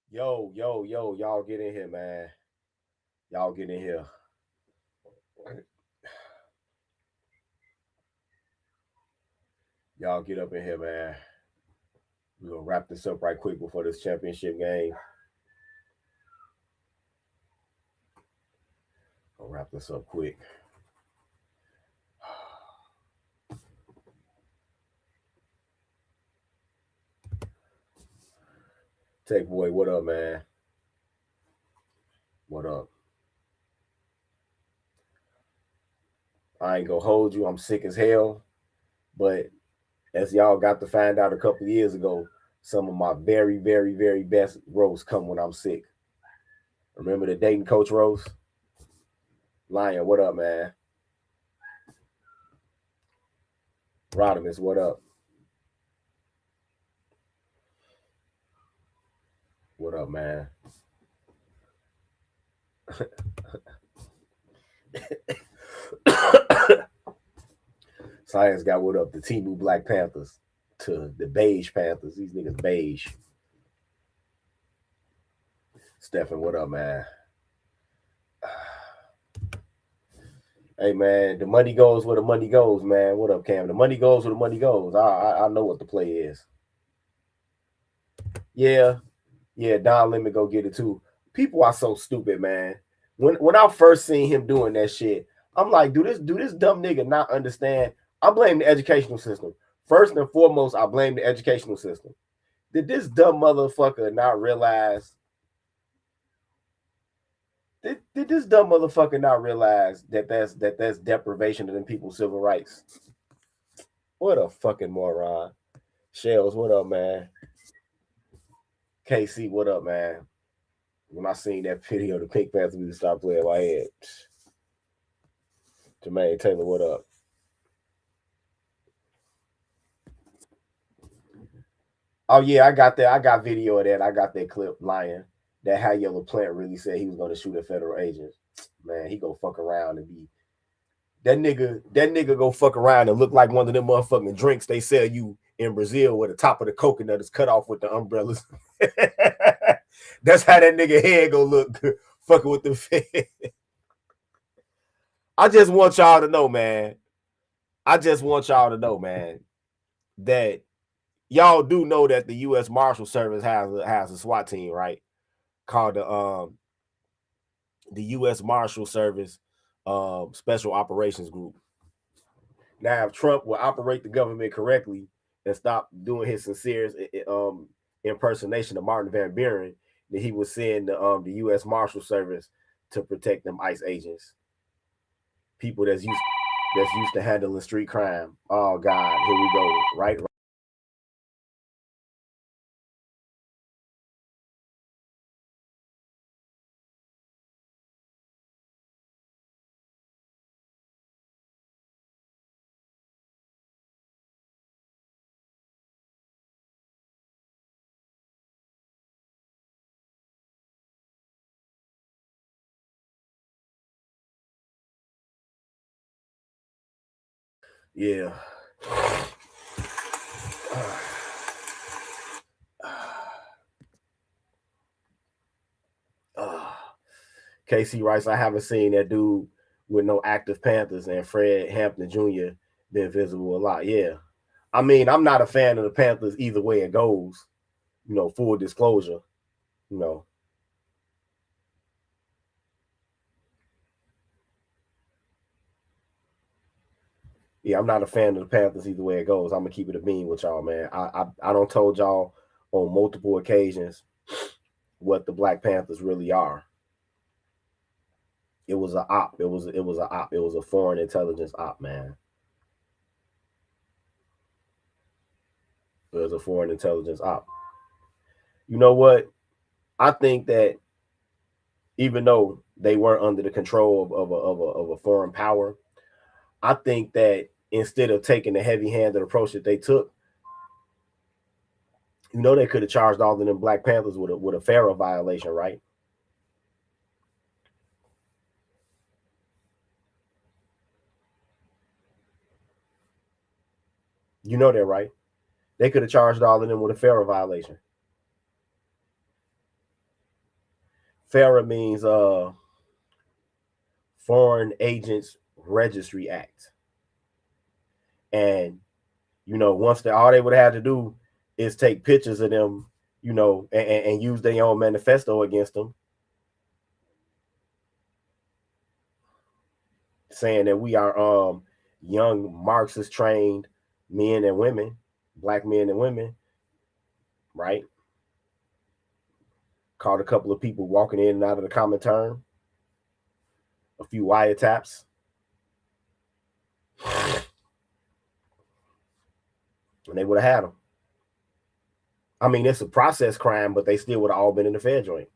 Yo, yo, yo, y'all get in here, man. Y'all get in here. Y'all get up in here, man. We're gonna wrap this up right quick before this championship game. I'll wrap this up quick. Tech boy, what up, man? What up? I ain't gonna hold you. I'm sick as hell. But as y'all got to find out a couple of years ago, some of my very, very, very best roasts come when I'm sick. Remember the Dayton coach roast? Lion, what up, man? Rodimus, what up? What up, man? Science got what up? The Timu Black Panthers to the Beige Panthers. These niggas beige. Stefan, what up, man? Hey, man, the money goes where the money goes, man. What up, Cam? The money goes where the money goes. I know what the play is. Yeah, yeah. Don Lemon go get it too. People are so stupid, man. When I first seen him doing that shit, I'm like, do this dumb nigga not understand? I blame the educational system. First and foremost, I blame the educational system. Did this dumb motherfucker not realize did this dumb motherfucker not realize that's deprivation of them people's civil rights? What a fucking moron. Shells, what up, man? KC, what up, man? When I seen that video, the Pink Panther music start playing in my head. Jermaine Taylor, what up? Oh yeah, I got that. I got video of that. I got that clip lying. That High Yellow Plant really said he was gonna shoot at federal agents. Man, he go fuck around and be that nigga go fuck around and look like one of them motherfucking drinks they sell you in Brazil where the top of the coconut is cut off with the umbrellas. That's how that nigga head go look fucking with the Fed. I just want y'all to know, man. I just want y'all to know, man, that y'all do know that the U.S. Marshal Service has a SWAT team, right? Called the U.S. Marshal Service Special Operations Group. Now, if Trump will operate the government correctly and stop doing his sincere impersonation of Martin Van Buren, then he would send the U.S. Marshal Service to protect them ICE agents, people that's used to handling street crime. Oh God, here we go. Right. Yeah. Casey writes, I haven't seen that dude with no active Panthers and Fred Hampton Jr. been visible a lot. Yeah. I mean, I'm not a fan of the Panthers either way it goes, full disclosure, you know. Yeah, I'm not a fan of the Panthers either way it goes. I'm gonna keep it a bean with y'all, man. I don't told y'all on multiple occasions what the Black Panthers really are. It was a op. It was a op. It was a foreign intelligence op, man. It was a foreign intelligence op. You know what? I think that even though they were under the control of a foreign power, I think that instead of taking the heavy-handed approach that they took, they could have charged all of them Black Panthers with a FARA violation, right? You know that, right? They could have charged all of them with a FARA violation. FARA means Foreign Agents Registry Act. And once all they would have to do is take pictures of them, and use their own manifesto against them, saying that we are young Marxist trained men and women, black men and women, right? Caught a couple of people walking in and out of the Comintern, a few wiretaps. And they would have had them. I mean, it's a process crime, but they still would have all been in the fair joint.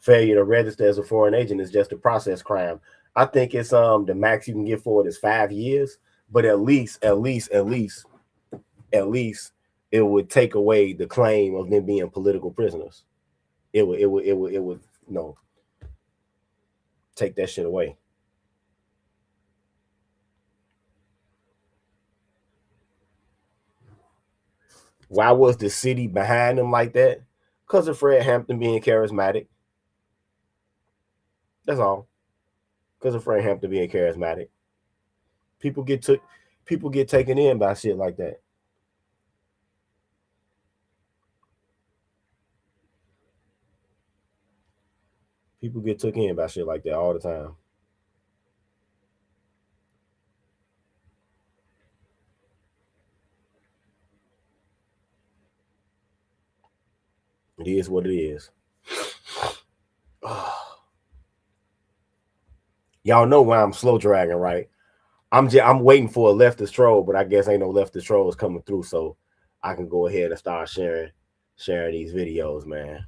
Failure to register as a foreign agent is just a process crime. I think it's the max you can get for it is 5 years, but at least it would take away the claim of them being political prisoners. It would take that shit away. Why was the city behind them like that? Because of Fred Hampton being charismatic. That's all. Because of Fred Hampton being charismatic. People get taken in by shit like that. People get took in by shit like that all the time. It is what it is. Y'all know why I'm slow dragging, right? I'm waiting for a leftist troll, but I guess ain't no leftist trolls coming through, so I can go ahead and start sharing these videos, man.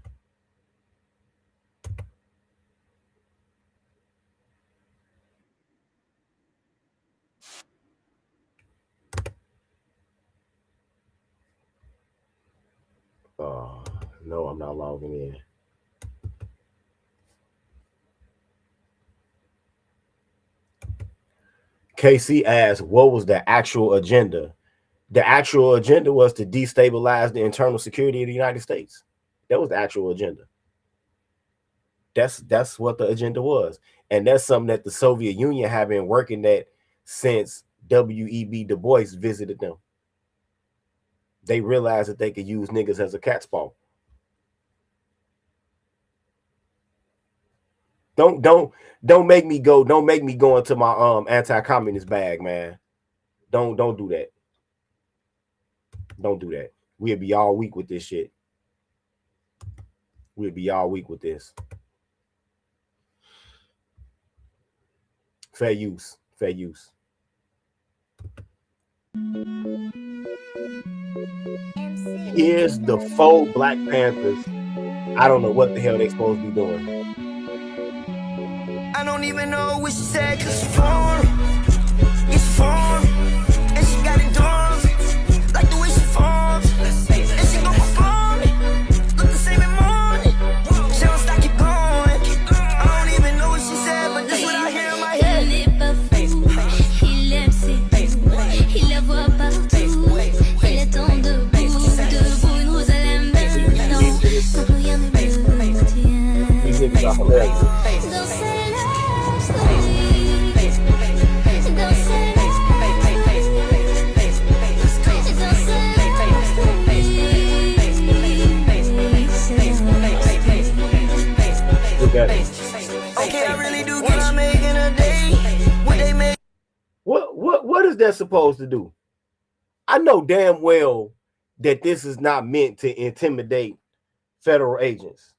No, I'm not logging in. KC asked, what was the actual agenda? The actual agenda was to destabilize the internal security of the United States. That was the actual agenda. That's what the agenda was. And that's something that the Soviet Union have been working at since W.E.B. Du Bois visited them. They realized that they could use niggas as a cat's paw. Don't make me go into my anti-communist bag, man. Don't do that. Don't do that. We'll be all week with this shit. We'll be all week with this. Fair use. Fair use. Here's the 4 Black Panthers. I don't know what the hell they supposed to be doing. I don't even know what she said, cause she formed. It's formed. And she got it done. Like the way she formed. And she gon' perform it. Look the same in morning. She don't stop, keep going. I don't even know what she said, but this what I hear in my head. Il n'est pas fou, il aime ses goûts, il la voit partout, il attend debout, une rose à la main, non, rien ne le tient. Dans ses Okay, I really do get I make in a day. What they make. What is that supposed to do? I know damn well that this is not meant to intimidate federal agents.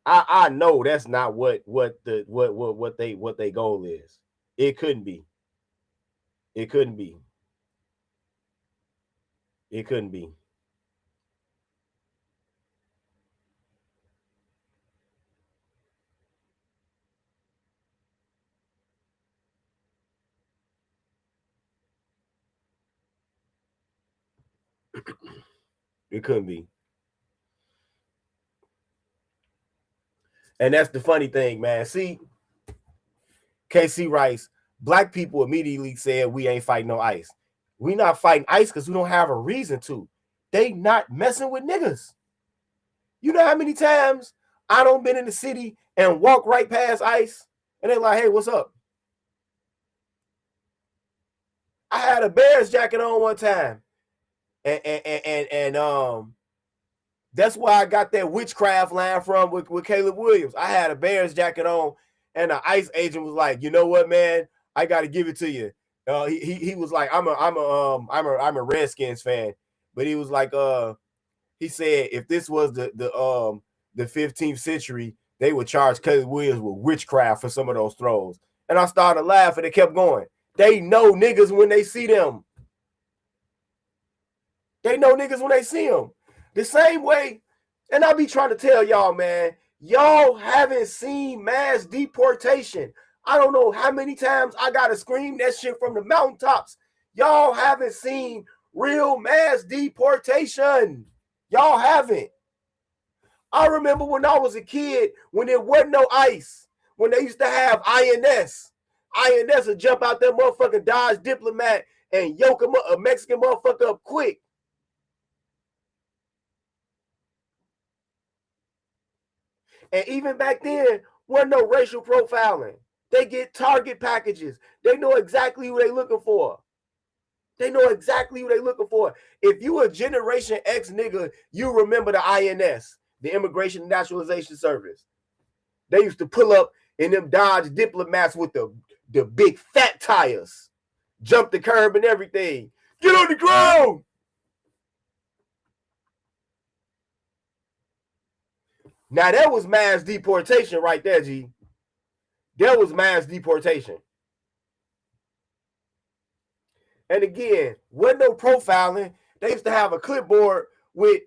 I know that's not what they goal is. It couldn't be. It couldn't be. It couldn't be. It couldn't be. And that's the funny thing, man. See, KC Rice, black people immediately said we ain't fighting no ICE. We not fighting ICE because we don't have a reason to. They not messing with niggas. You know how many times I don't been in the city and walk right past ICE, and they're like, hey, what's up? I had a Bears jacket on one time, and that's where I got that witchcraft line from with Caleb Williams. I had a Bears jacket on, and the ICE agent was like, you know what, man, I got to give it to you. He was like, I'm a Redskins fan, but he was like, he said if this was the 15th century, they would charge Caleb Williams with witchcraft for some of those throws. And I started laughing. It kept going. They know niggas when they see them. They know niggas when they see them. The same way, and I be trying to tell y'all, man, y'all haven't seen mass deportation. I don't know how many times I got to scream that shit from the mountaintops. Y'all haven't seen real mass deportation. Y'all haven't. I remember when I was a kid, when there wasn't no ICE, when they used to have INS. INS would jump out that motherfucking Dodge Diplomat and yoke a Mexican motherfucker up quick. And even back then, wasn't no racial profiling. They get target packages. They know exactly who they looking for. They know exactly who they looking for. If you a Generation X nigga, you remember the INS, the Immigration and Naturalization Service. They used to pull up in them Dodge Diplomats with the big fat tires, jump the curb and everything. Get on the ground. Now, that was mass deportation right there, G. That was mass deportation. And again, wasn't no profiling. They used to have a clipboard with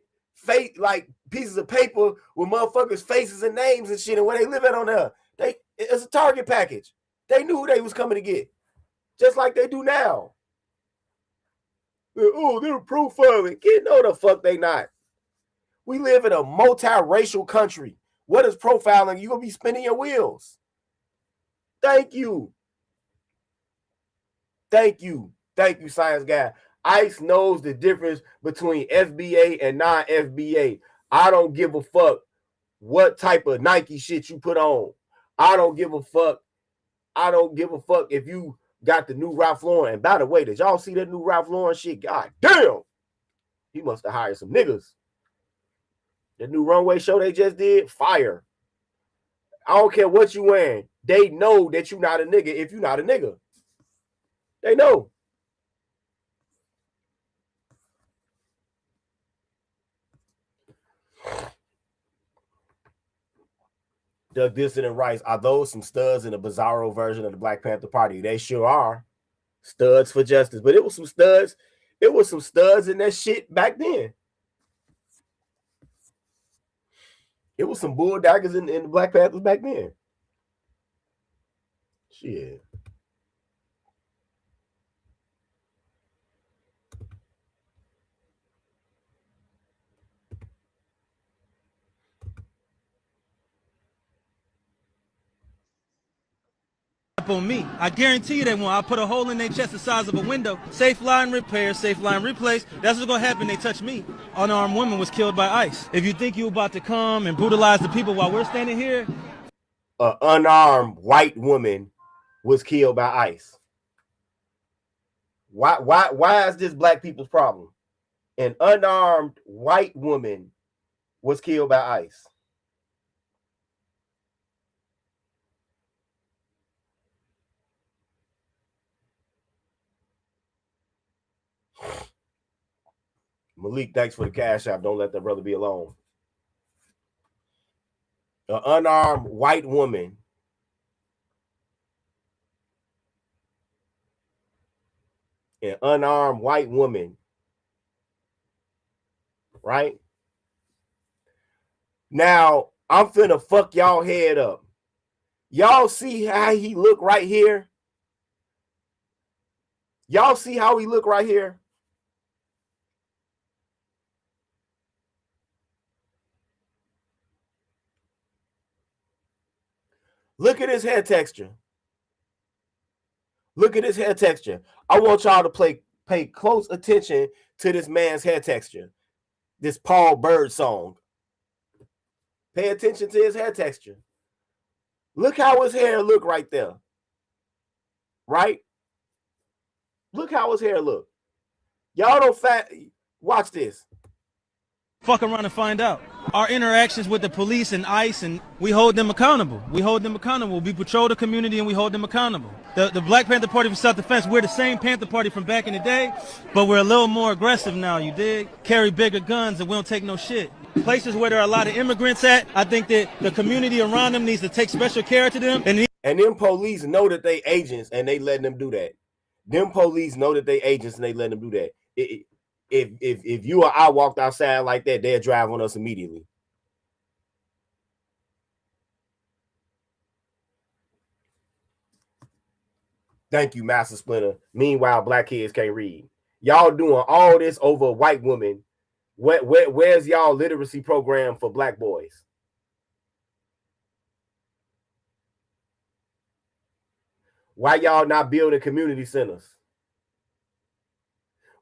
like pieces of paper with motherfuckers' faces and names and shit and where they live at on there. It's a target package. They knew who they was coming to get, just like they do now. Oh, they're profiling. No, the fuck they not. We live in a multiracial country. What is profiling? You're going to be spinning your wheels. Thank you. Thank you. Thank you, science guy. ICE knows the difference between FBA and non-FBA. I don't give a fuck what type of Nike shit you put on. I don't give a fuck. I don't give a fuck if you got the new Ralph Lauren. And by the way, did y'all see that new Ralph Lauren shit? God damn. He must have hired some niggas. The new runway show they just did, fire. I don't care what you wearing. They know that you're not a nigga if you're not a nigga. They know. Doug Dissonant writes, are those some studs in the bizarro version of the Black Panther Party? They sure are. Studs for justice. But it was some studs. It was some studs in that shit back then. It was some bulldaggers in the Black Panthers back then. Shit. On me. I guarantee you they won't. I'll put a hole in their chest the size of a window. Safe line repair, safe line replace. That's what's gonna happen. They touch me. Unarmed woman was killed by ICE. If you think you're about to come and brutalize the people while we're standing here. An unarmed white woman was killed by ICE. Why is this black people's problem? An unarmed white woman was killed by ICE. Malik, thanks for the cash app. Don't let that brother be alone. An unarmed white woman right? Now, I'm finna fuck y'all head up. Y'all see how he look right here? Y'all see how he look right here? Look at his hair texture. Look at his hair texture. I want y'all to pay close attention to this man's hair texture. This Paul Bird song. Pay attention to his hair texture. Look how his hair look right there. Right? Look how his hair look. Y'all don't watch this. Fuck around and find out. Our interactions with the police and ICE, and we hold them accountable. We hold them accountable. We patrol the community and we hold them accountable. The Black Panther Party for Self-Defense, we're the same Panther Party from back in the day, but we're a little more aggressive now, you dig? Carry bigger guns and we don't take no shit. Places where there are a lot of immigrants at, I think that the community around them needs to take special care to them. And them police know that they agents and they letting them do that. Them police know that they agents and they letting them do that. If you or I walked outside like that, they'll drive on us immediately. Thank you, Master Splinter. Meanwhile, black kids can't read. Y'all doing all this over a white woman. Where's y'all literacy program for black boys? Why y'all not building community centers?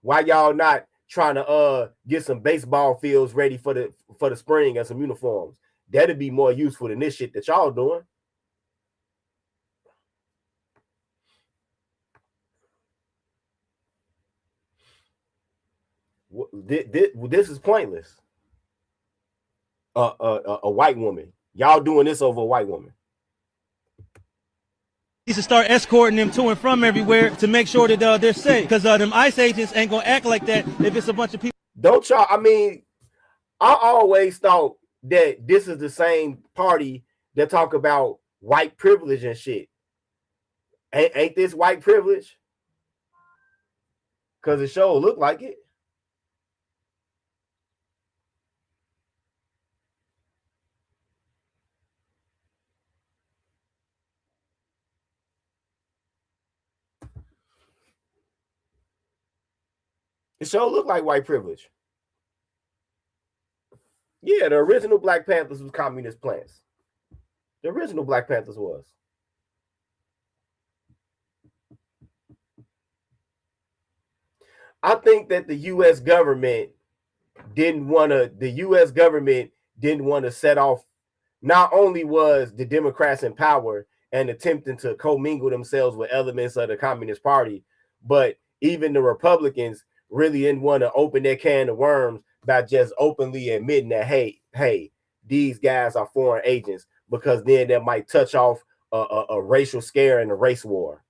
Why y'all not trying to get some baseball fields ready for the spring and some uniforms? That'd be more useful than this shit that y'all doing. This is pointless. A white woman. Y'all doing this over a white woman. Needs to start escorting them to and from everywhere to make sure that they're safe. Because them ICE agents ain't gonna act like that if it's a bunch of people. Don't y'all? I mean, I always thought that this is the same party that talk about white privilege and shit. Ain't this white privilege? Because it sure look like it. It sure look like white privilege. Yeah, the original Black Panthers was communist plants. The original Black Panthers was. I think that the U.S. government didn't want to set off. Not only was the Democrats in power and attempting to commingle themselves with elements of the Communist Party, but even the Republicans really didn't want to open their can of worms by just openly admitting that, hey, these guys are foreign agents, because then that might touch off a racial scare and a race war.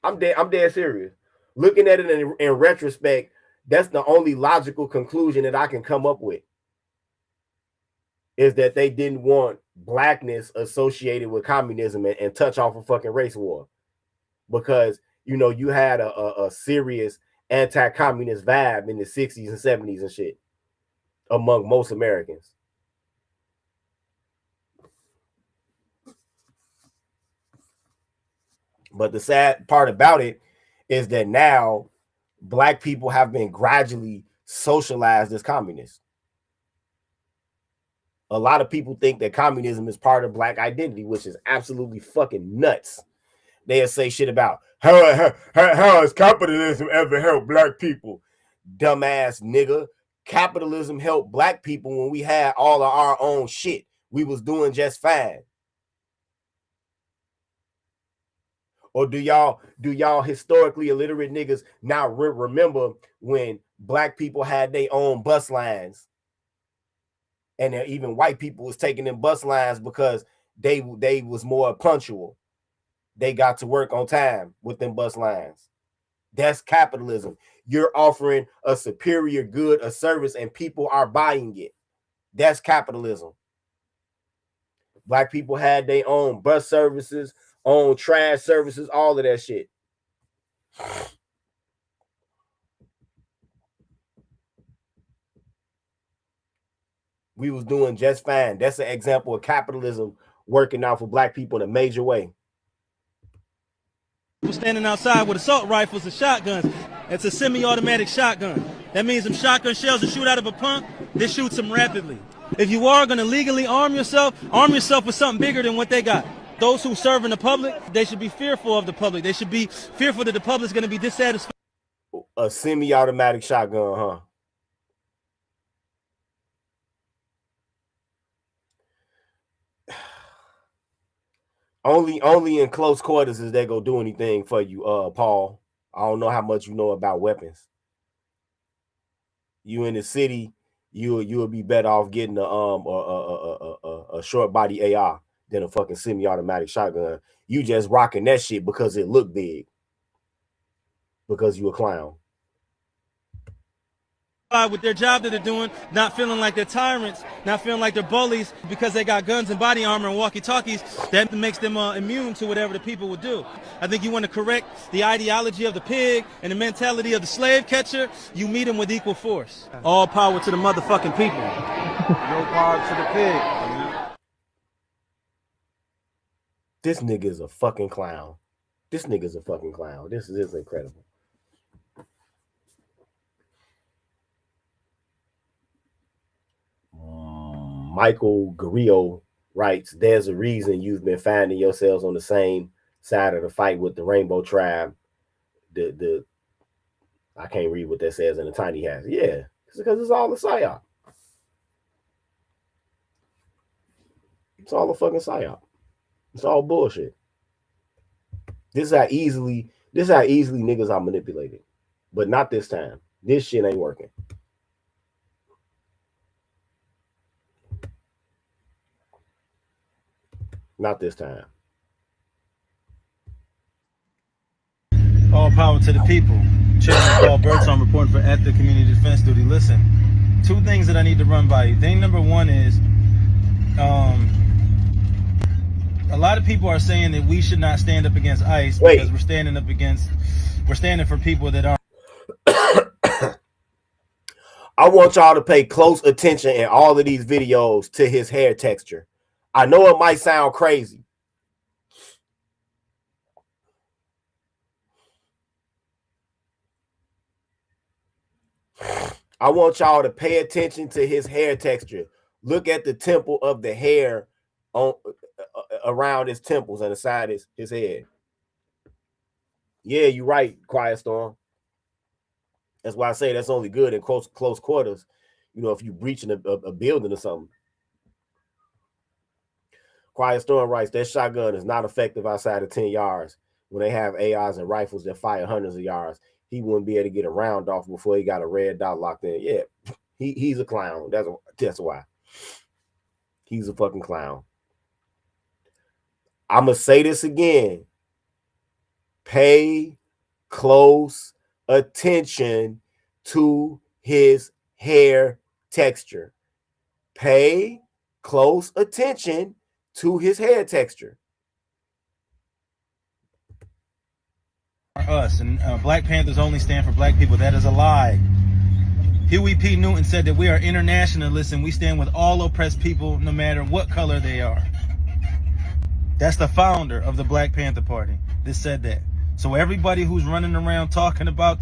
I'm dead serious. Looking at it in retrospect, that's the only logical conclusion that I can come up with, is that they didn't want blackness associated with communism and touch off a fucking race war. Because, you had a serious anti-communist vibe in the 60s and 70s and shit among most Americans. But the sad part about it is that now black people have been gradually socialized as communists. A lot of people think that communism is part of black identity, which is absolutely fucking nuts. They'll say shit about how has capitalism ever helped black people? Dumbass nigga. Capitalism helped black people when we had all of our own shit. We was doing just fine. Or do y'all historically illiterate niggas now remember when black people had their own bus lines, and even white people was taking them bus lines because they was more punctual? They got to work on time with them bus lines. That's capitalism. You're offering a superior good, a service, and people are buying it. That's capitalism. Black people had their own bus services, own trash services, all of that shit. We was doing just fine. That's an example of capitalism working out for black people in a major way. People standing outside with assault rifles and shotguns. It's a semi-automatic shotgun. That means them shotgun shells that shoot out of a pump, they shoot them rapidly. If you are going to legally arm yourself with something bigger than what they got. Those who serve in the public, they should be fearful of the public. They should be fearful that the public is going to be dissatisfied. A semi-automatic shotgun, huh? Only in close quarters is they gonna do anything for you, Paul. I don't know how much you know about weapons. You in the city, you'll be better off getting a short body AR than a fucking semi-automatic shotgun. You just rocking that shit because it look big. Because you a clown. With their job that they're doing, not feeling like they're tyrants, not feeling like they're bullies because they got guns and body armor and walkie-talkies, that makes them immune to whatever the people would do. I think you want to correct the ideology of the pig and the mentality of the slave catcher, you meet them with equal force. All power to the motherfucking people. No power to the pig. This nigga is a fucking clown. This nigga's a fucking clown. This is incredible. Michael Guerrillo writes, there's a reason you've been finding yourselves on the same side of the fight with the Rainbow Tribe. The I can't read what that says in the tiny hat. Yeah, because it's all a psyop. It's all a fucking psyop. It's all bullshit. This is how easily niggas are manipulated. But not this time. This shit ain't working. Not this time. All power to the people. Chairman Paul Birdsong reporting for At the Community Defense Duty. Listen, two things that I need to run by you. Thing number one is, a lot of people are saying that we should not stand up against ICE because we're standing for people that aren't. I want y'all to pay close attention in all of these videos to his hair texture. I know it might sound crazy. I want y'all to pay attention to his hair texture. Look at the temple of the hair on around his temples and the side of his head. Yeah, you're right, Quiet Storm. That's why I say that's only good in close quarters. You know, if you're breaching a building or something. Quiet Storm writes, that shotgun is not effective outside of 10 yards. When they have ARs and rifles that fire hundreds of yards, he wouldn't be able to get a round off before he got a red dot locked in. Yeah, he's a clown. That's why. He's a fucking clown. I'm going to say this again. Pay close attention to his hair texture. Pay close attention to his hair texture. Us and Black Panthers only stand for black people. That is a lie. Huey P. Newton said that we are internationalists and we stand with all oppressed people no matter what color they are. That's the founder of the Black Panther Party that said that. So everybody who's running around talking about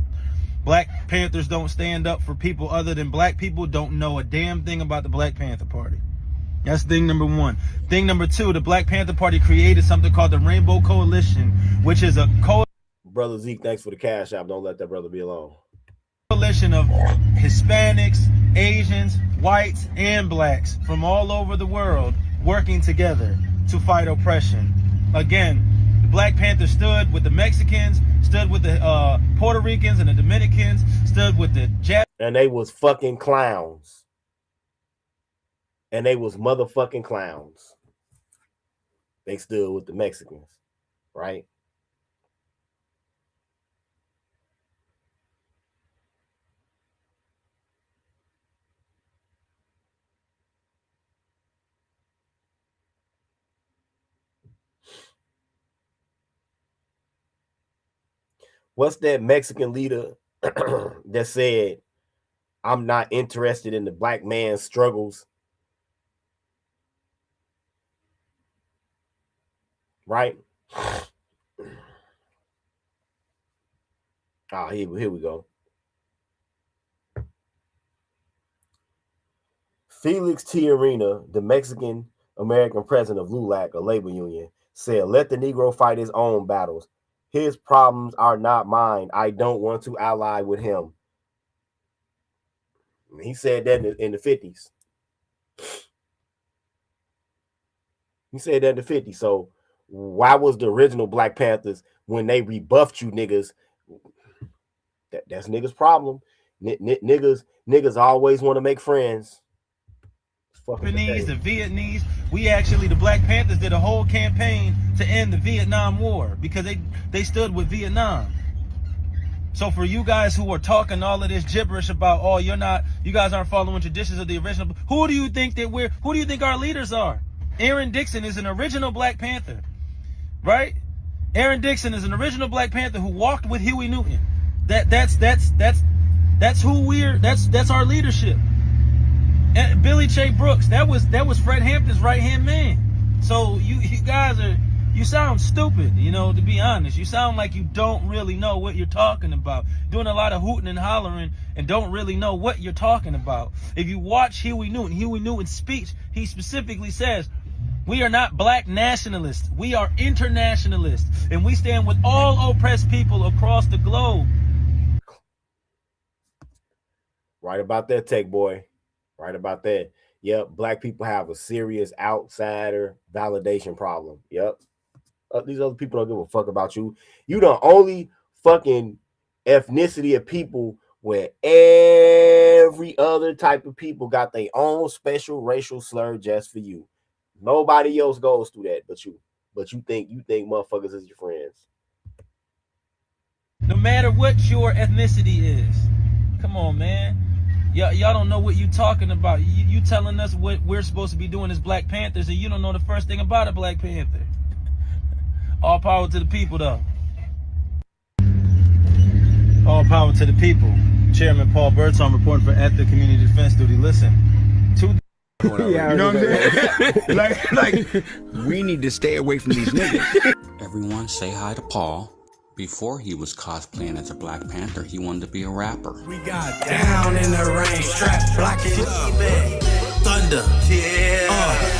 Black Panthers don't stand up for people other than black people don't know a damn thing about the Black Panther Party. That's thing number one. Thing number two, the Black Panther Party created something called the Rainbow Coalition, which is a Brother Zeke, thanks for the cash app. Don't let that brother be alone. Coalition of Hispanics, Asians, whites, and blacks from all over the world working together to fight oppression. Again, the Black Panthers stood with the Mexicans, stood with the Puerto Ricans and the Dominicans, stood with the and they was fucking clowns. And they was motherfucking clowns. They stood with the Mexicans, right? What's that Mexican leader that said, I'm not interested in the black man's struggles? Right? Here we go. Felix Tijerina, the Mexican American president of LULAC, a labor union, said, let the Negro fight his own battles. His problems are not mine. I don't want to ally with him. He said that in the 50s. He said that in the 50s. So why was the original Black Panthers, when they rebuffed you niggas, that's niggas' problem. Niggas always want to make friends. Japanese, the Vietnamese, the Black Panthers did a whole campaign to end the Vietnam War because they stood with Vietnam. So for you guys who are talking all of this gibberish about, oh, you guys aren't following traditions of the original, who do you think our leaders are? Aaron Dixon is an original Black Panther, right? Aaron Dixon is an original Black Panther who walked with Huey Newton. That's our leadership. And Billy Che Brooks, that was Fred Hampton's right-hand man. So you guys sound stupid, to be honest. You sound like you don't really know what you're talking about. Doing a lot of hooting and hollering and don't really know what you're talking about. If you watch Huey Newton's speech, he specifically says, we are not black nationalists. We are internationalists. And we stand with all oppressed people across the globe. Right about that, Tech Boy. Right about that. Yep, black people have a serious outsider validation problem. Yep. These other people don't give a fuck about you. You the only fucking ethnicity of people where every other type of people got their own special racial slur just for you. Nobody else goes through that but you. But you think motherfuckers is your friends. No matter what your ethnicity is. Come on, man. Y'all don't know what you talking about. You telling us what we're supposed to be doing as Black Panthers, and you don't know the first thing about a Black Panther. All power to the people, though. All power to the people. Chairman Paul Birdsong reporting for at the Community Defense Duty. Listen, yeah, you know what I'm saying? like, we need to stay away from these niggas. Everyone say hi to Paul. Before he was cosplaying as a Black Panther, he wanted to be a rapper. We got down in the rain, strapped, blocking up. Thunder, yeah.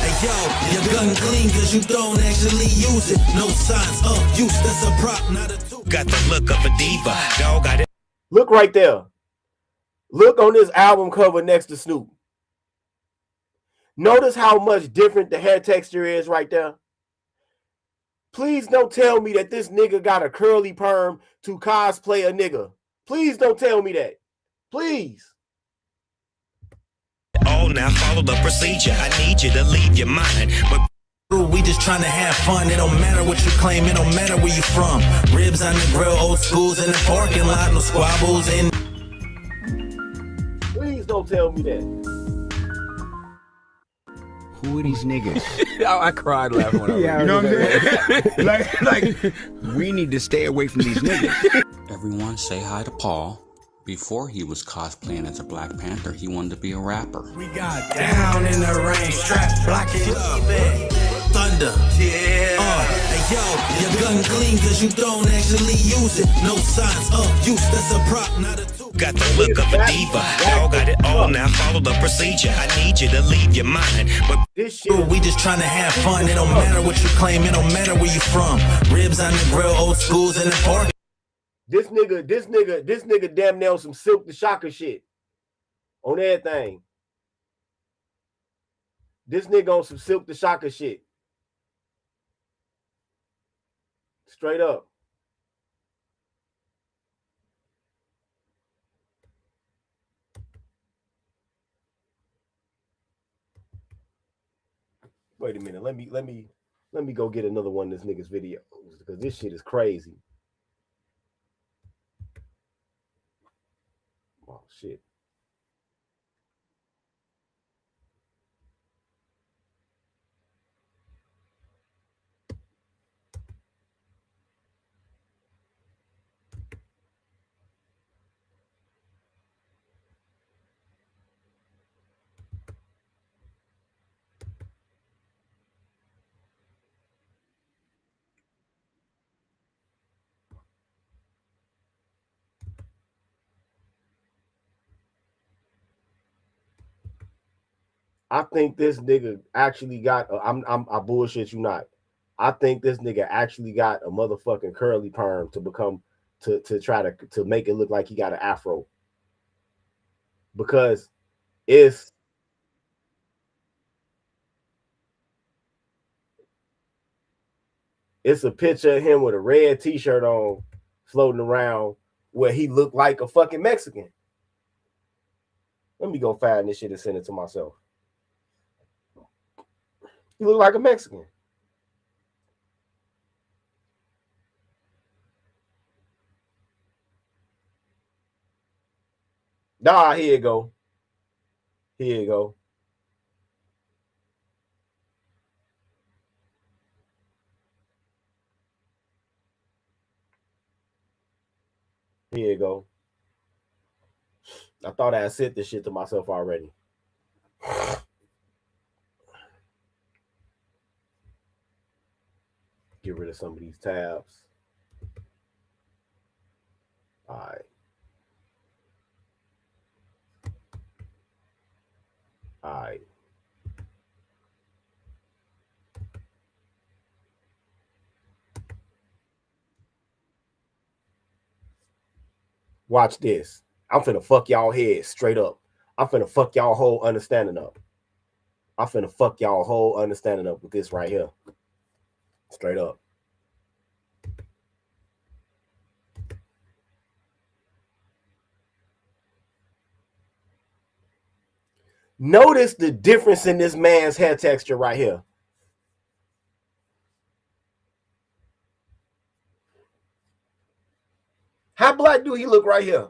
Hey yo, your gun clean cause you don't actually use it. No signs of use, that's a prop, not a tool. Got the look of a diva, dog got it. Look right there. Look on this album cover next to Snoop. Notice how much different the hair texture is right there. Please don't tell me that this nigga got a curly perm to cosplay a nigga. Please don't tell me that. Please. Oh, now follow the procedure. I need you to leave your mind. But we just trying to have fun. It don't matter what you claim. It don't matter where you from. Ribs on the grill, old schools in the parking lot, no squabbles in. Please don't tell me that. Who are these niggas? I cried laughing when I yeah, you know what I'm saying? like, we need to stay away from these niggas. Everyone say hi to Paul. Before he was cosplaying as a Black Panther, he wanted to be a rapper. We got down in the rain, strapped, blocking up. Thunder, yeah. Hey yo, your gun clean cause you don't actually use it. No signs of use, that's a prop, not a tool. Got the look of a diva, dog got it all, now follow the procedure. I need you to leave your mind. But this shit, we just trying to have fun. It don't matter what you claim, it don't matter where you from. Ribs on the grill, old schools in the park. This nigga damn nail some Silk the Shocker shit on everything. This nigga on some Silk the Shocker shit. Straight up. Wait a minute. Let me go get another one of this nigga's videos because this shit is crazy. Oh shit. I think this nigga actually got. I bullshit you not. I think this nigga actually got a motherfucking curly perm to try to make it look like he got an afro. Because it's a picture of him with a red t-shirt on floating around where he looked like a fucking Mexican. Let me go find this shit and send it to myself. He looked like a Mexican. Nah, here you go. Here you go. Here you go. I thought I had sent this shit to myself already. Get rid of some of these tabs. All right. All right. Watch this. I'm finna fuck y'all head straight up. I'm finna fuck y'all whole understanding up. I'm finna fuck y'all whole understanding up with this right here. Straight up. Notice the difference in this man's hair texture right here. How black do he look right here?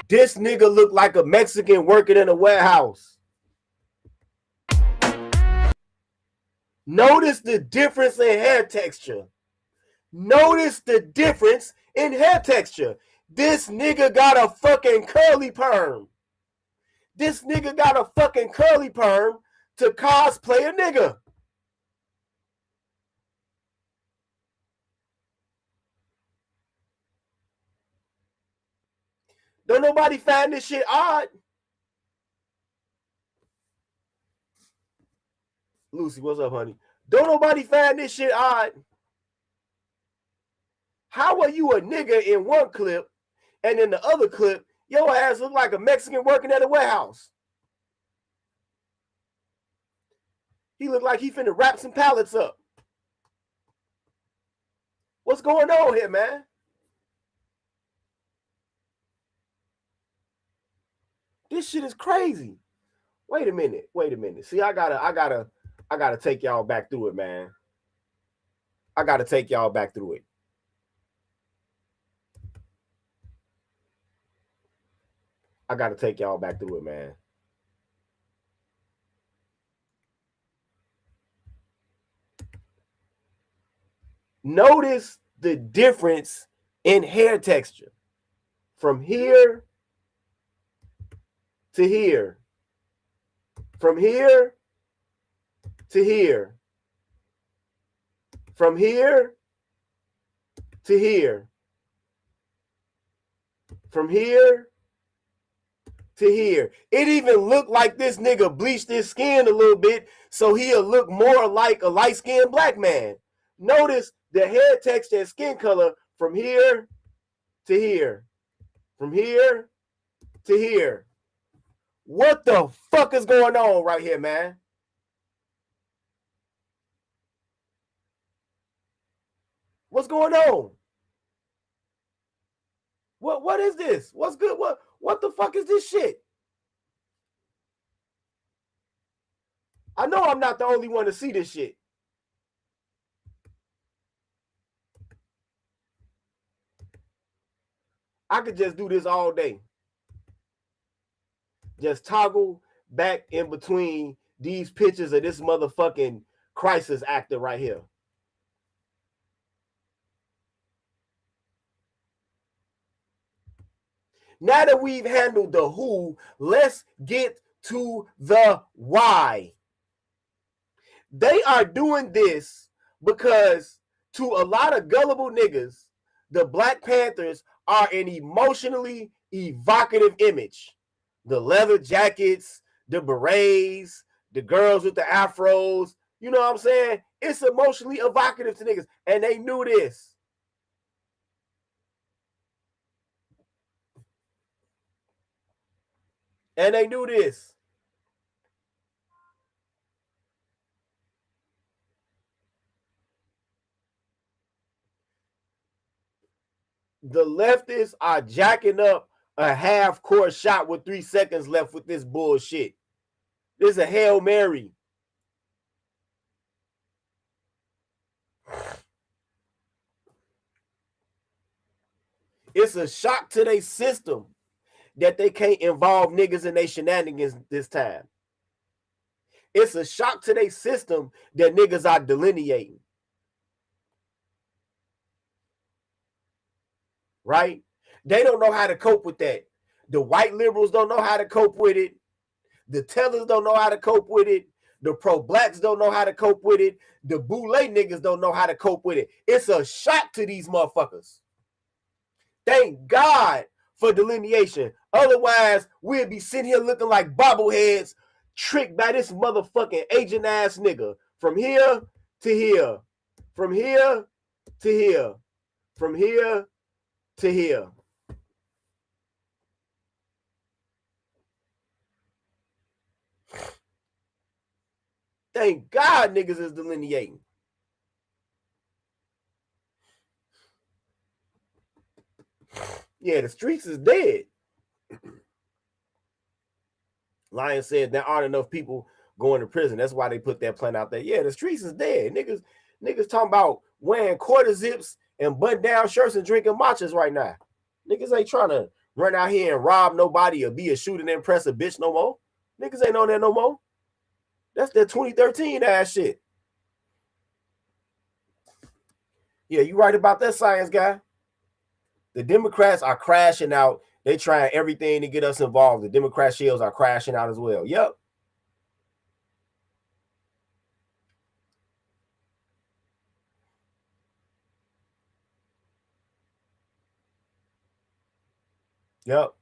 This nigga look like a Mexican working in a warehouse. Notice the difference in hair texture. Notice the difference in hair texture. This nigga got a fucking curly perm. This nigga got a fucking curly perm to cosplay a nigga. Don't nobody find this shit odd. Lucy, what's up, honey? Don't nobody find this shit odd. How are you a nigga in one clip and in the other clip, your ass look like a Mexican working at a warehouse? He look like he finna wrap some pallets up. What's going on here, man? This shit is crazy. Wait a minute. See, I gotta take y'all back through it, man. I gotta take y'all back through it. I gotta take y'all back through it, man. Notice the difference in hair texture from here to here, from here to here, from here to here, from here to here. It even looked like this nigga bleached his skin a little bit so he'll look more like a light-skinned black man. Notice the hair texture and skin color from here to here, from here to here. What the fuck is going on right here, man? What's going on? What is this? What's good? What the fuck is this shit? I know I'm not the only one to see this shit. I could just do this all day. Just toggle back in between these pictures of this motherfucking crisis actor right here. Now that we've handled the who, let's get to the why. They are doing this because to a lot of gullible niggas, the Black Panthers are an emotionally evocative image. The leather jackets, the berets, the girls with the afros, you know what I'm saying? It's emotionally evocative to niggas, and they knew this. And they knew this. The leftists are jacking up a half-court shot with 3 seconds left with this bullshit. This is a Hail Mary. It's a shock to their system that they can't involve niggas in their shenanigans this time. It's a shock to their system that niggas are delineating. Right? They don't know how to cope with that. The white liberals don't know how to cope with it. The tellers don't know how to cope with it. The pro-blacks don't know how to cope with it. The boule niggas don't know how to cope with it. It's a shock to these motherfuckers. Thank God for delineation. Otherwise, we'd be sitting here looking like bobbleheads tricked by this motherfucking agent ass nigga. From here to here. From here to here. From here to here. Thank God niggas is delineating. Yeah, the streets is dead. Lion said there aren't enough people going to prison. That's why they put that plan out there. Yeah, the streets is dead. Niggas talking about wearing quarter zips and button-down shirts and drinking matchas right now. Niggas ain't trying to run out here and rob nobody or be a shooting and impress a bitch no more. Niggas ain't on that no more. That's that 2013 ass shit. Yeah, you right about that, science guy. The Democrats are crashing out. They trying everything to get us involved. The Democrat shells are crashing out as well. Yep. Yep.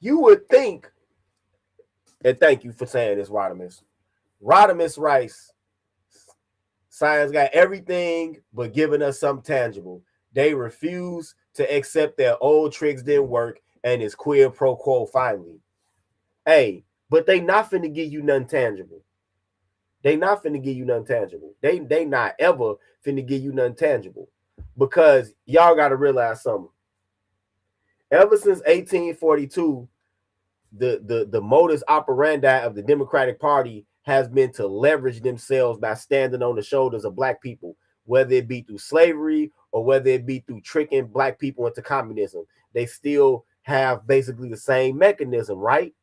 You would think, and thank you for saying this, Rodimus. Rodimus Rice, science got everything but giving us something tangible. They refuse to accept their old tricks didn't work and it's quid pro quo finally. Hey, but they not finna give you nothing tangible. They not finna give you nothing tangible. They not ever finna give you nothing tangible. Because y'all got to realize something. Ever since 1842, the modus operandi of the Democratic Party has been to leverage themselves by standing on the shoulders of black people, whether it be through slavery or whether it be through tricking black people into communism. They still have basically the same mechanism, right?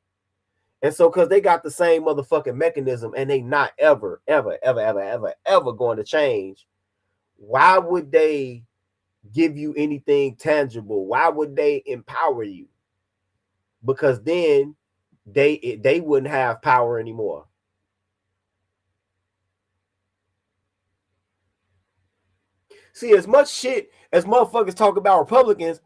And so because they got the same motherfucking mechanism and they not ever going to change, why would they give you anything tangible? Why would they empower you? Because then they wouldn't have power anymore. See, as much shit as motherfuckers talk about Republicans,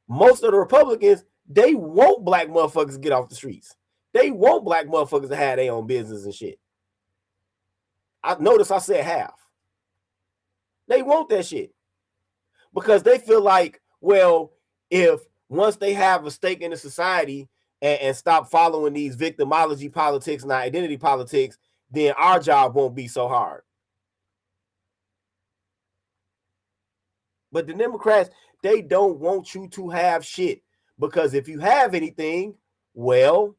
most of the Republicans, they want black motherfuckers to get off the streets. They want black motherfuckers to have their own business and shit. I notice I said half. They want that shit. Because they feel like, well, if once they have a stake in the society and stop following these victimology politics and identity politics, then our job won't be so hard. But the Democrats, they don't want you to have shit. Because if you have anything, well,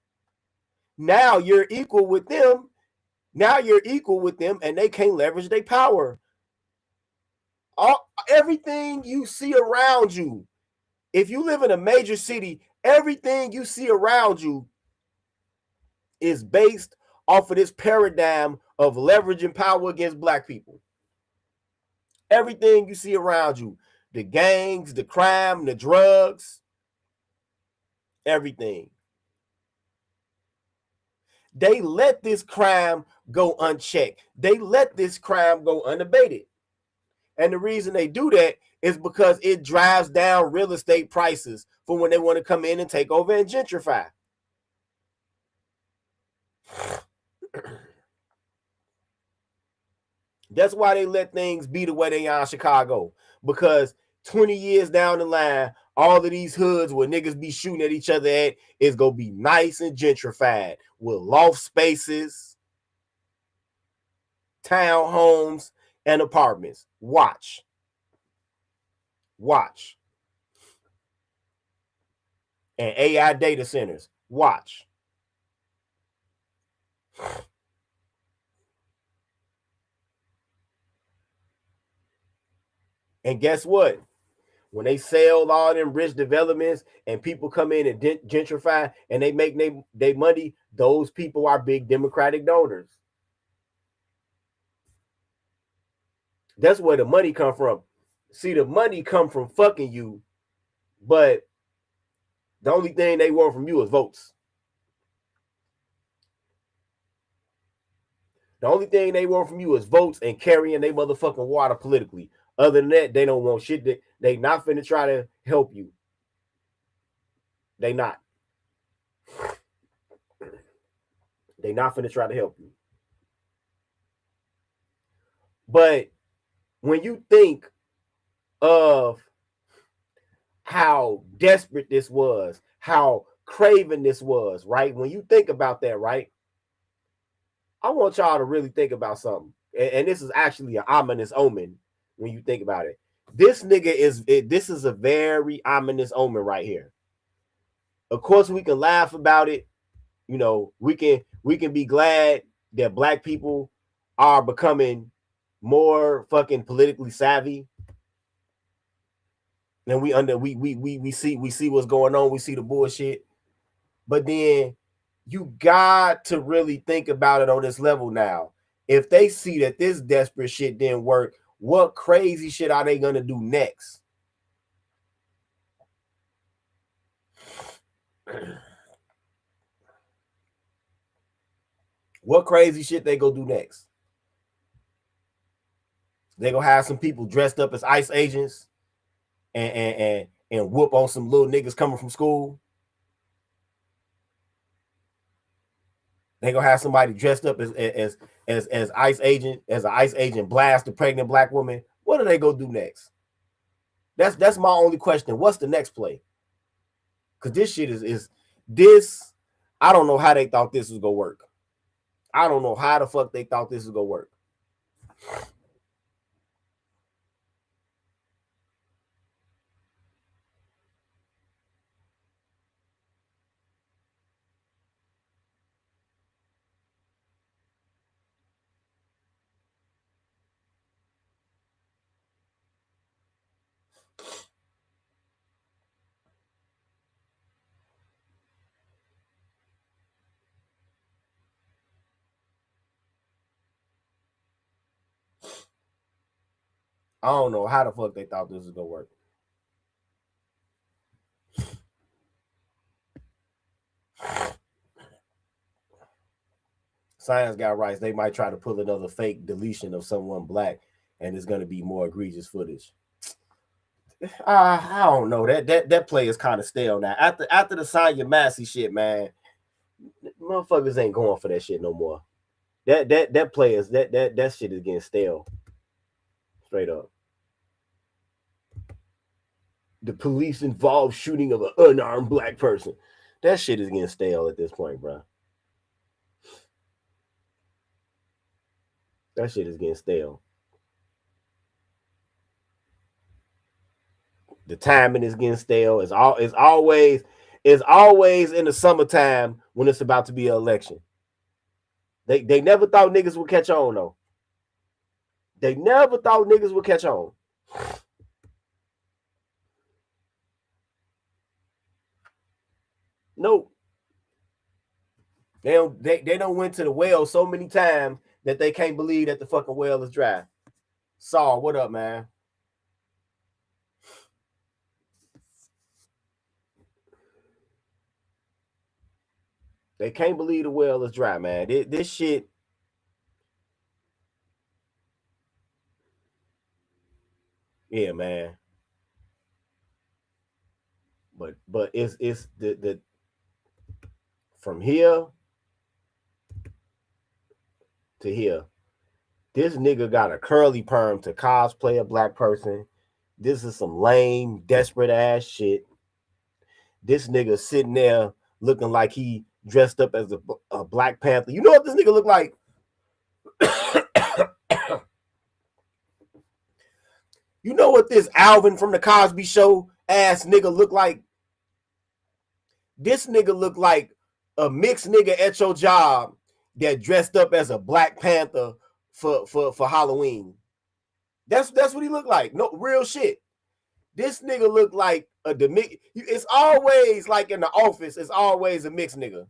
now you're equal with them. Now you're equal with them and they can't leverage their power. Everything you see around you, if you live in a major city, everything you see around you is based off of this paradigm of leveraging power against black people. Everything you see around you, the gangs, the crime, the drugs, everything. They let this crime go unchecked. They let this crime go unabated. And the reason they do that is because it drives down real estate prices for when they want to come in and take over and gentrify. That's why they let things be the way they are in Chicago. Because 20 years down the line, all of these hoods where niggas be shooting at each other at is going to be nice and gentrified with loft spaces, townhomes, and apartments. Watch. And AI data centers. Watch. And guess what? When they sell all them rich developments and people come in and gentrify and they make their money, those people are big Democratic donors. That's where the money come from. See, the money come from fucking you, but the only thing they want from you is votes. The only thing they want from you is votes and carrying their motherfucking water politically. Other than that, they don't want shit. They not finna try to help you. They not. They not finna try to help you. But when you think of how desperate this was, how craven this was, right? When you think about that, right? I want y'all to really think about something. And this is actually an ominous omen when you think about it. This is a very ominous omen right here. Of course, we can laugh about it. You know, we can be glad that black people are becoming more fucking politically savvy. And we see what's going on. We see the bullshit. But then you got to really think about it on this level now. If they see that this desperate shit didn't work, what crazy shit are they gonna do next? What crazy shit they go do next? They gonna have some people dressed up as ICE agents and whoop on some little niggas coming from school. They gonna have somebody dressed up as ICE agent, as an ICE agent, blast a pregnant black woman. What are they gonna do next? That's my only question. What's the next play? Because this shit is this. I don't know how they thought this was gonna work. I don't know how the fuck they thought this was gonna work. I don't know how the fuck they thought this was gonna work. Science got rights. They might try to pull another fake deletion of someone black, and it's gonna be more egregious footage. I don't know. That play is kind of stale now. After the Sonya Massey shit, man, motherfuckers ain't going for that shit no more. That play is that shit is getting stale. Straight up. The police involved shooting of an unarmed black person. That shit is getting stale at this point, bro. That shit is getting stale. The timing is getting stale. It's always in the summertime when it's about to be an election. They never thought niggas would catch on though. They never thought niggas would catch on. Nope. They don't went to the well so many times that they can't believe that the fucking well is dry. Saul, what up, man? They can't believe the well is dry, man. This shit. Yeah, man. But it's the from here to here. This nigga got a curly perm to cosplay a black person. This is some lame, desperate ass shit. This nigga sitting there looking like he dressed up as a Black Panther. You know what this nigga look like? You know what this Alvin from the Cosby Show ass nigga look like? This nigga look like a mixed nigga at your job that dressed up as a Black Panther for Halloween. That's what he looked like. No real shit. This nigga look like it's always like in the office, it's always a mixed nigga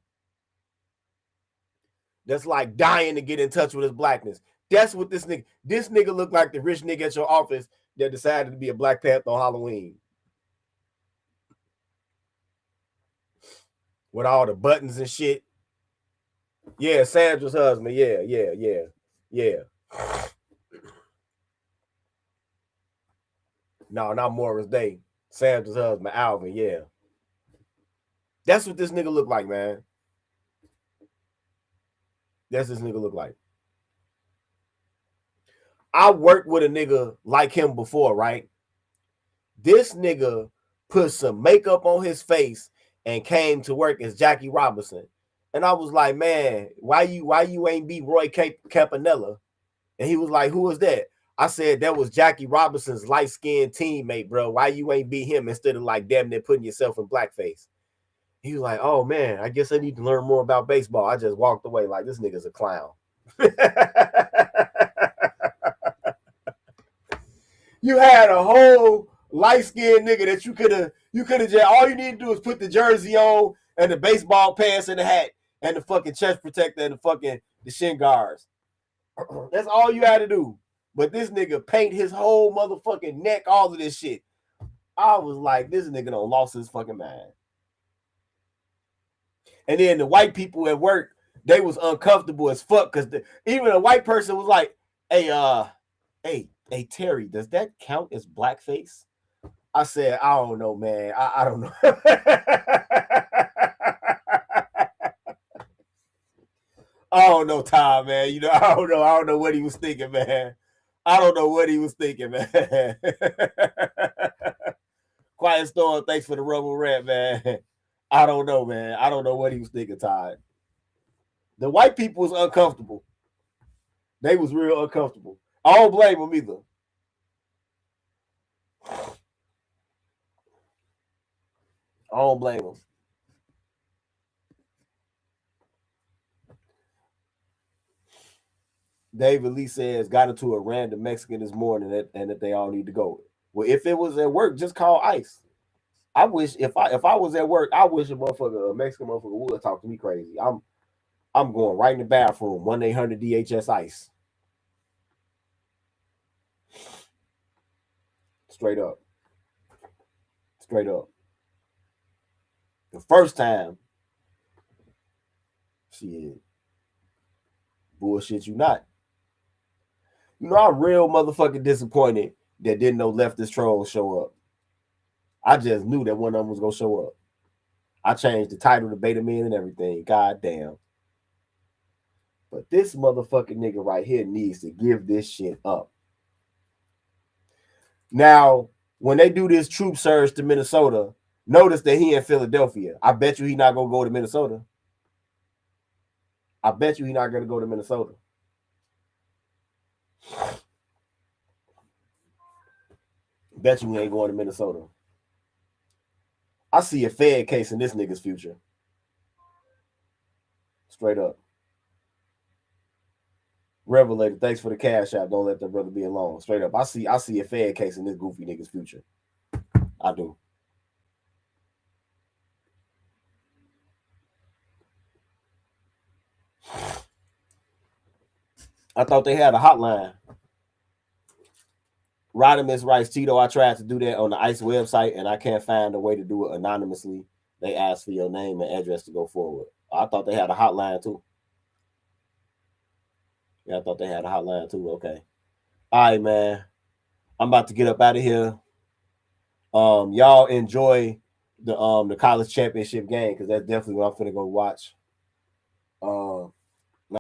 that's like dying to get in touch with his blackness. That's what this nigga look like, the rich nigga at your office that decided to be a Black Panther on Halloween. With all the buttons and shit. Yeah, Sandra's husband. Yeah. No, not Morris Day. Sandra's husband, Alvin, yeah. That's what this nigga look like, man. That's what this nigga look like. I worked with a nigga like him before, right? This nigga put some makeup on his face and came to work as Jackie Robinson. And I was like, man, why you ain't beat Roy Campanella? And he was like, who was that? I said, that was Jackie Robinson's light-skinned teammate, bro. Why you ain't beat him instead of like damn near putting yourself in blackface? He was like, oh man, I guess I need to learn more about baseball. I just walked away like, this nigga's a clown. You had a whole light-skinned nigga that you could have just, all you need to do is put the jersey on and the baseball pants and the hat and the fucking chest protector and the shin guards. That's all you had to do. But this nigga paint his whole motherfucking neck, all of this shit. I was like, this nigga done lost his fucking mind. And then the white people at work, they was uncomfortable as fuck because even a white person was like, hey, Terry, does that count as blackface? I said, I don't know, man. I don't know. I don't know, Tom, man. You know, I don't know what he was thinking, man. I don't know what he was thinking, man. Quiet Storm, thanks for the rubber rant, man. I don't know, man. I don't know what he was thinking, Todd. The white people was uncomfortable. They was real uncomfortable. I don't blame them either. I don't blame them. David Lee says, got into a random Mexican this morning and that they all need to go. Well, if it was at work, just call ICE. I wish if I was at work, I wish a Mexican motherfucker would talk to me crazy. I'm going right in the bathroom, 1-800-DHS ICE. Straight up. The first time, shit, bullshit you not. You know, I'm real motherfucking disappointed that didn't know leftist trolls show up. I just knew that one of them was gonna show up. I changed the title to Beta Men and everything. God damn. But this motherfucking nigga right here needs to give this shit up. Now, when they do this troop surge to Minnesota, notice that he in Philadelphia. I bet you he not gonna go to Minnesota. I bet you he not gonna go to Minnesota. Bet you he ain't going to Minnesota. I see a Fed case in this nigga's future. Straight up. Revelator, thanks for the cash app. Don't let that brother be alone. Straight up. I see a Fed case in this goofy nigga's future. I do. I thought they had a hotline. Rodimus writes, Tito, I tried to do that on the ICE website and I can't find a way to do it anonymously. They ask for your name and address to go forward. I thought they had a hotline too. Yeah, I thought they had a hotline too. Okay. All right, man. I'm about to get up out of here. Y'all enjoy the college championship game because that's definitely what I'm finna go watch.